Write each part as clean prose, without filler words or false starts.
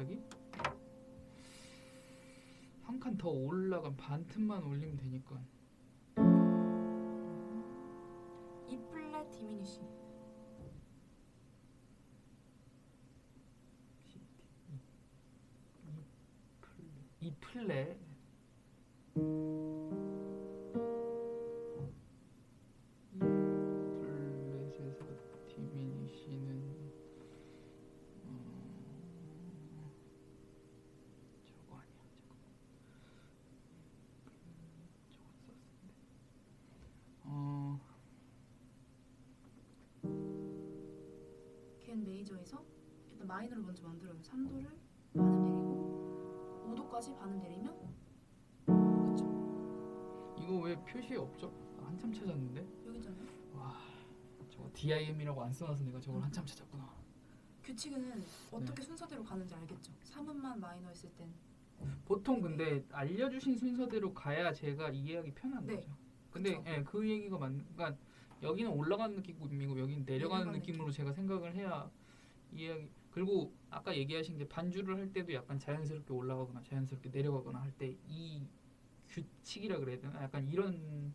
갑자기? 한 칸 더 올라간 반틈만 올리면 되니까. E 플랫 디미니시. 이 플랫. 플랫에서 디미니시는 저거 아니야. 저거 썼는데. 걘 메이저에서 일단 마이너를 먼저 만들어요. 3도를 반음 내리고 5도까지 반음 내리면 그쵸? 이거 왜 표시에 없죠? 한참 찾았는데. 여기 있잖아요. 와, 저거 DIM이라고 안 써놔서 내가 저걸 한참 찾았구나. 규칙은 어떻게 순서대로 가는지 알겠죠? 3음만 마이너 했을 땐 보통 근데 알려주신 순서대로 가야 제가 이해하기 편한 네. 거죠. 근데 그쵸. 예, 그 얘기가 그러니까 여기는 올라가는 느낌이고 여기는 내려가는 내려가는 느낌으로 제가 생각을 해야 이해하기. 그리고 아까 얘기하신 게 반주를 할 때도 약간 자연스럽게 올라가거나 자연스럽게 내려가거나 할 때 이 규칙이라 그래야 되나? 약간 이런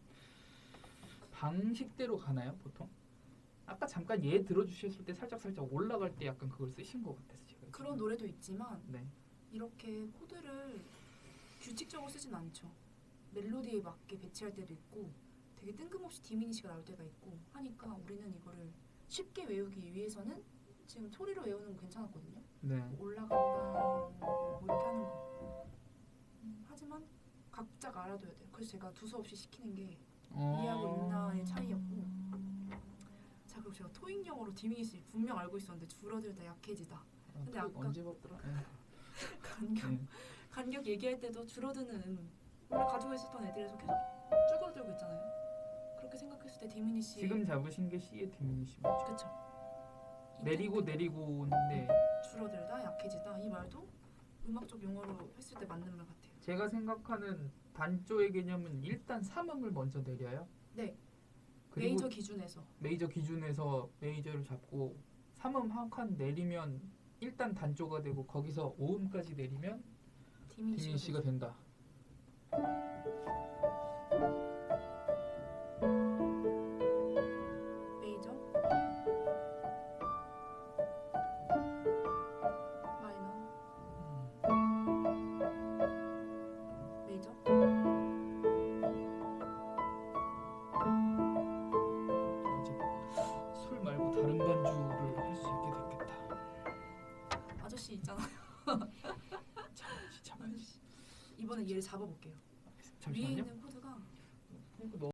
방식대로 가나요, 보통? 아까 잠깐 얘 들어주셨을 때 살짝 올라갈 때 약간 그걸 쓰신 것 같아서 제가. 그런 노래도 있지만 네. 이렇게 코드를 규칙적으로 쓰진 않죠. 멜로디에 맞게 배치할 때도 있고 되게 뜬금없이 디미니시가 나올 때가 있고 하니까 우리는 이거를 쉽게 외우기 위해서는 지금 소리로 외우는 건 괜찮았거든요. 네. 올라간다 뭐 이렇게 하는 거. 하지만 각자가 알아둬야 돼요. 그래서 제가 두서없이 시키는 게 이해하고 있나의 차이였고. 자, 그리고 제가 토익 영어로 디미니시 분명 알고 있었는데 줄어들다 약해지다. 근데 아까 언제 봤더라? 간격 얘기할 때도 줄어드는 원래 가지고 있었던 애들에서 계속 줄어들고 있잖아요. 그렇게 생각했을 때 디미니시 지금 잡으신 게 C의 디미니시 맞죠? 그쵸. 내리고 내리고인데 줄어들다 약해지다 이 말도 음악적 용어로 했을 때 맞는 말 같아요. 제가 생각하는 단조의 개념은 일단 3음을 먼저 내려요. 네. 그리고 메이저 기준에서 메이저 기준에서 메이저를 잡고 3음 한 칸 내리면 일단 단조가 되고 거기서 5음까지 내리면 디미니시가 된다. 메이저 마이너 메이저 이제 술 말고 다른 반주를 할 수 있게 됐겠다. 아저씨 있잖아요. 참아야지. 이번에 얘를 잡아볼게요. 위에 잠시만요. 있는 코드가 그러니까